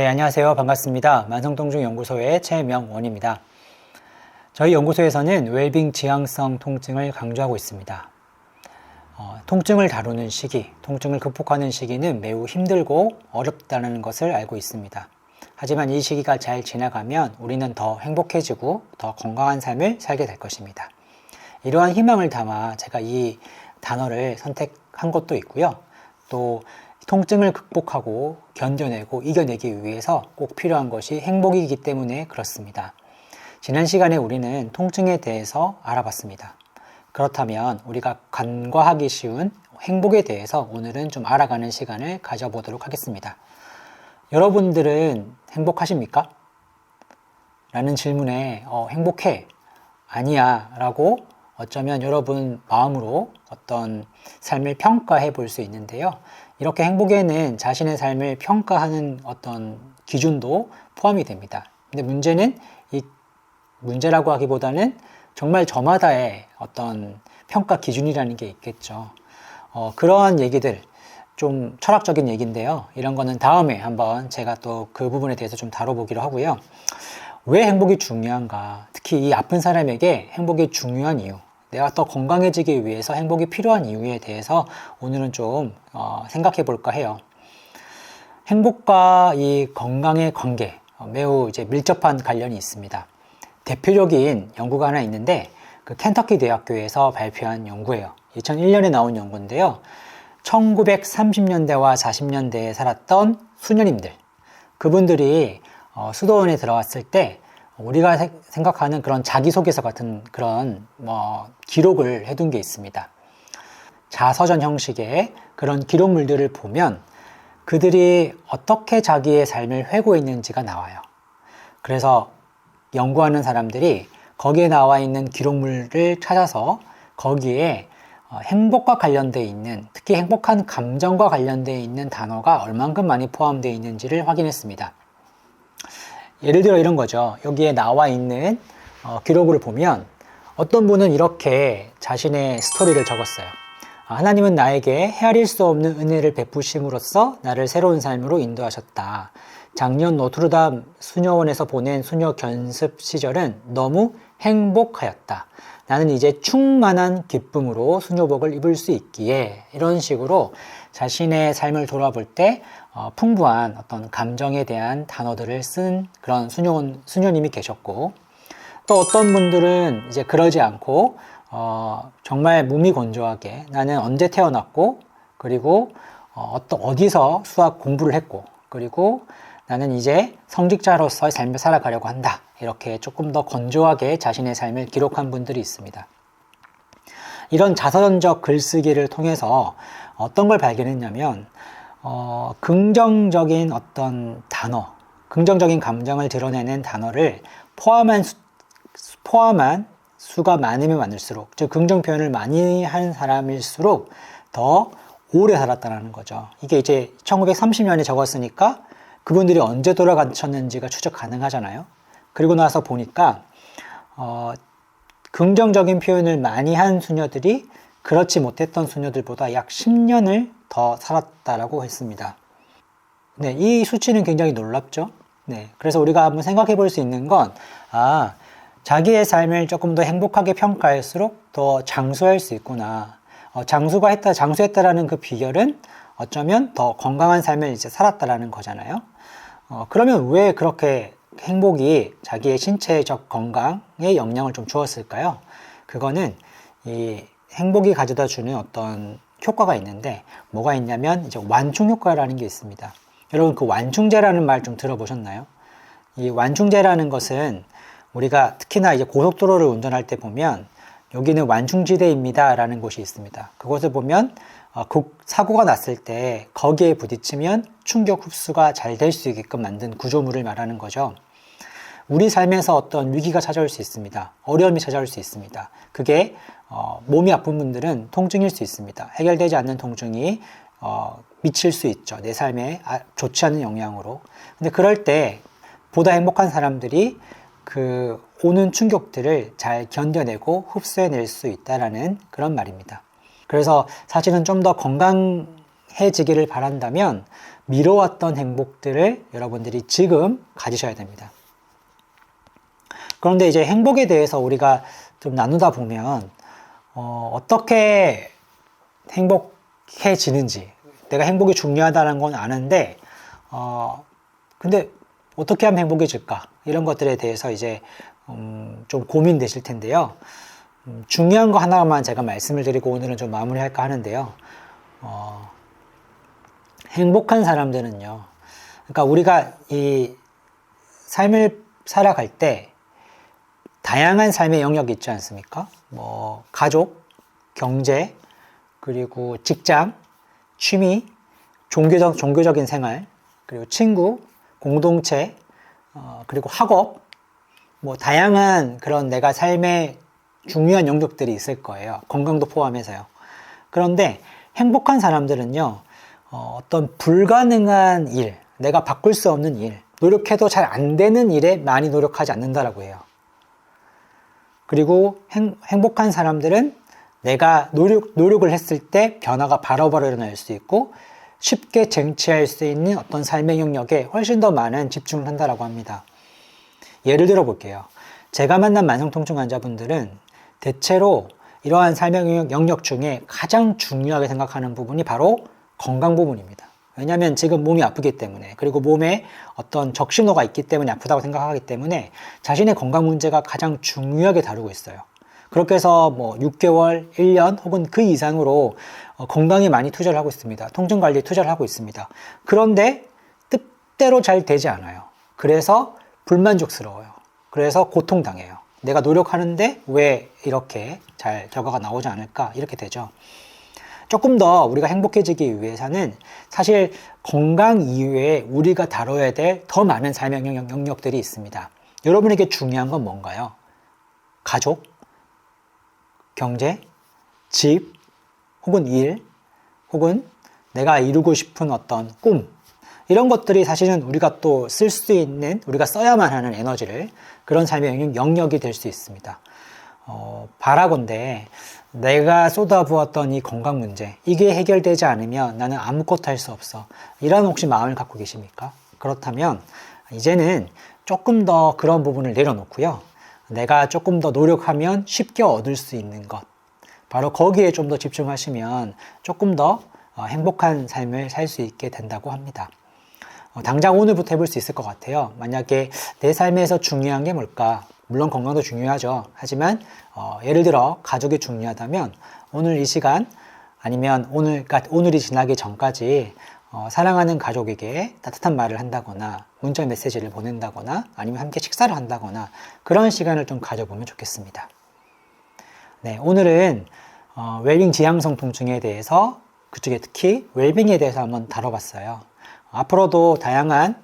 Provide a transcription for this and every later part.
안녕하세요. 반갑습니다. 만성통증연구소의 최명원입니다. 저희 연구소에서는 웰빙 지향성 통증을 강조하고 있습니다. 통증을 다루는 시기, 통증을 극복하는 시기는 매우 힘들고 어렵다는 것을 알고 있습니다. 하지만 이 시기가 잘 지나가면 우리는 더 행복해지고 더 건강한 삶을 살게 될 것입니다. 이러한 희망을 담아 제가 이 단어를 선택한 것도 있고요. 또 통증을 극복하고 견뎌내고 이겨내기 위해서 꼭 필요한 것이 행복이기 때문에 그렇습니다. 지난 시간에 우리는 통증에 대해서 알아봤습니다. 그렇다면 우리가 간과하기 쉬운 행복에 대해서 오늘은 좀 알아가는 시간을 가져보도록 하겠습니다. 여러분들은 행복하십니까? 라는 질문에 행복해, 아니야 라고 어쩌면 여러분 마음으로 어떤 삶을 평가해 볼 수 있는데요. 이렇게 행복에는 자신의 삶을 평가하는 어떤 기준도 포함이 됩니다. 근데 문제는 이 문제라고 하기보다는 정말 저마다의 어떤 평가 기준이라는 게 있겠죠. 그러한 얘기들, 좀 철학적인 얘기인데요. 이런 거는 다음에 한번 제가 또 그 부분에 대해서 좀 다뤄보기로 하고요. 왜 행복이 중요한가? 특히 이 아픈 사람에게 행복이 중요한 이유, 내가 더 건강해지기 위해서 행복이 필요한 이유에 대해서 오늘은 좀 생각해 볼까 해요. 행복과 이 건강의 관계, 매우 이제 밀접한 관련이 있습니다. 대표적인 연구가 하나 있는데 그 켄터키 대학교에서 발표한 연구예요. 2001년에 나온 연구인데요. 1930년대와 40년대에 살았던 수녀님들, 그분들이 수도원에 들어왔을 때 우리가 생각하는 그런 자기소개서 같은 그런 기록을 해둔 게 있습니다. 자서전 형식의 그런 기록물들을 보면 그들이 어떻게 자기의 삶을 회고했는지가 나와요. 그래서 연구하는 사람들이 거기에 나와 있는 기록물을 찾아서 거기에 행복과 관련되어 있는, 특히 행복한 감정과 관련되어 있는 단어가 얼만큼 많이 포함되어 있는지를 확인했습니다. 예를 들어 이런 거죠. 여기에 나와 있는 기록을 보면 어떤 분은 이렇게 자신의 스토리를 적었어요. 하나님은 나에게 헤아릴 수 없는 은혜를 베푸심으로써 나를 새로운 삶으로 인도하셨다. 작년 노트르담 수녀원에서 보낸 수녀 견습 시절은 너무 행복하였다. 나는 이제 충만한 기쁨으로 수녀복을 입을 수 있기에, 이런 식으로 자신의 삶을 돌아볼 때 풍부한 어떤 감정에 대한 단어들을 쓴 그런 수녀님이 계셨고, 또 어떤 분들은 이제 그러지 않고 정말 무미건조하게 나는 언제 태어났고, 그리고 어디서 수학 공부를 했고, 그리고 나는 이제 성직자로서의 삶을 살아가려고 한다. 이렇게 조금 더 건조하게 자신의 삶을 기록한 분들이 있습니다. 이런 자서전적 글쓰기를 통해서 어떤 걸 발견했냐면 긍정적인 어떤 단어, 긍정적인 감정을 드러내는 단어를 포함한 수가 많으면 많을수록, 즉 긍정 표현을 많이 한 사람일수록 더 오래 살았다는 거죠. 이게 이제 1930년에 적었으니까 그분들이 언제 돌아가셨는지가 추적 가능하잖아요. 그리고 나서 보니까 긍정적인 표현을 많이 한 수녀들이 그렇지 못했던 수녀들보다 약 10년을 더 살았다라고 했습니다. 네, 이 수치는 굉장히 놀랍죠? 네, 그래서 우리가 한번 생각해 볼 수 있는 건, 자기의 삶을 조금 더 행복하게 평가할수록 더 장수할 수 있구나. 장수했다라는 그 비결은 어쩌면 더 건강한 삶을 이제 살았다라는 거잖아요. 그러면 왜 그렇게 행복이 자기의 신체적 건강에 영향을 좀 주었을까요? 그거는 이 행복이 가져다 주는 어떤 효과가 있는데, 뭐가 있냐면 이제 완충 효과라는 게 있습니다. 여러분, 그 완충제라는 말 좀 들어보셨나요? 이 완충제라는 것은 우리가 특히나 이제 고속도로를 운전할 때 보면 여기는 완충지대입니다 라는 곳이 있습니다. 그곳을 보면 사고가 났을 때 거기에 부딪히면 충격 흡수가 잘 될 수 있게끔 만든 구조물을 말하는 거죠. 우리 삶에서 어떤 위기가 찾아올 수 있습니다. 어려움이 찾아올 수 있습니다. 그게 몸이 아픈 분들은 통증일 수 있습니다. 해결되지 않는 통증이 미칠 수 있죠. 내 삶에 좋지 않은 영향으로. 근데 그럴 때 보다 행복한 사람들이 그 오는 충격들을 잘 견뎌내고 흡수해낼 수 있다라는 그런 말입니다. 그래서 사실은 좀 더 건강해지기를 바란다면 미뤄왔던 행복들을 여러분들이 지금 가지셔야 됩니다. 그런데 이제 행복에 대해서 우리가 좀 나누다 보면 어떻게 행복해지는지, 내가 행복이 중요하다는 건 아는데 근데 어떻게 하면 행복해질까, 이런 것들에 대해서 이제 좀 고민되실 텐데요. 중요한 거 하나만 제가 말씀을 드리고 오늘은 좀 마무리할까 하는데요. 행복한 사람들은요, 그러니까 우리가 이 삶을 살아갈 때 다양한 삶의 영역이 있지 않습니까? 뭐 가족, 경제, 그리고 직장, 취미, 종교적인 생활, 그리고 친구, 공동체, 그리고 학업, 뭐 다양한 그런 내가 삶의 중요한 영역들이 있을 거예요. 건강도 포함해서요. 그런데 행복한 사람들은요, 어떤 불가능한 일, 내가 바꿀 수 없는 일, 노력해도 잘 안 되는 일에 많이 노력하지 않는다라고 해요. 그리고 행복한 사람들은 내가 노력을 했을 때 변화가 바로바로 일어날 수 있고 쉽게 쟁취할 수 있는 어떤 삶의 영역에 훨씬 더 많은 집중을 한다라고 합니다. 예를 들어 볼게요. 제가 만난 만성통증 환자분들은 대체로 이러한 삶의 영역 중에 가장 중요하게 생각하는 부분이 바로 건강 부분입니다. 왜냐하면 지금 몸이 아프기 때문에, 그리고 몸에 어떤 적신호가 있기 때문에 아프다고 생각하기 때문에 자신의 건강 문제가 가장 중요하게 다루고 있어요. 그렇게 해서 뭐 6개월, 1년 혹은 그 이상으로 건강에 많이 투자를 하고 있습니다. 통증 관리에 투자를 하고 있습니다. 그런데 뜻대로 잘 되지 않아요. 그래서 불만족스러워요. 그래서 고통당해요. 내가 노력하는데 왜 이렇게 잘 결과가 나오지 않을까? 이렇게 되죠. 조금 더 우리가 행복해지기 위해서는 사실 건강 이외에 우리가 다뤄야 될 더 많은 삶의 영역들이 있습니다. 여러분에게 중요한 건 뭔가요? 가족, 경제, 집, 혹은 일, 혹은 내가 이루고 싶은 어떤 꿈, 이런 것들이 사실은 우리가 또 쓸 수 있는, 우리가 써야만 하는 에너지를, 그런 삶의 영역이 될 수 있습니다. 바라건대 내가 쏟아부었던 이 건강 문제, 이게 해결되지 않으면 나는 아무것도 할 수 없어, 이런 혹시 마음을 갖고 계십니까? 그렇다면 이제는 조금 더 그런 부분을 내려놓고요, 내가 조금 더 노력하면 쉽게 얻을 수 있는 것, 바로 거기에 좀 더 집중하시면 조금 더 행복한 삶을 살 수 있게 된다고 합니다. 당장 오늘부터 해볼 수 있을 것 같아요. 만약에 내 삶에서 중요한 게 뭘까? 물론 건강도 중요하죠. 하지만 예를 들어 가족이 중요하다면 오늘 이 시간, 아니면 오늘이 지나기 전까지 사랑하는 가족에게 따뜻한 말을 한다거나 문자 메시지를 보낸다거나 아니면 함께 식사를 한다거나 그런 시간을 좀 가져보면 좋겠습니다. 네, 오늘은 웰빙 지향성 통증에 대해서, 그쪽에 특히 웰빙에 대해서 한번 다뤄봤어요. 앞으로도 다양한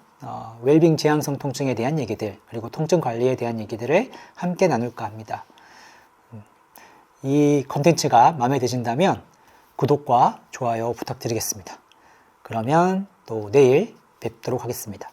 웰빙 지향성 통증에 대한 얘기들, 그리고 통증 관리에 대한 얘기들을 함께 나눌까 합니다. 이 컨텐츠가 마음에 드신다면 구독과 좋아요 부탁드리겠습니다. 그러면 또 내일 뵙도록 하겠습니다.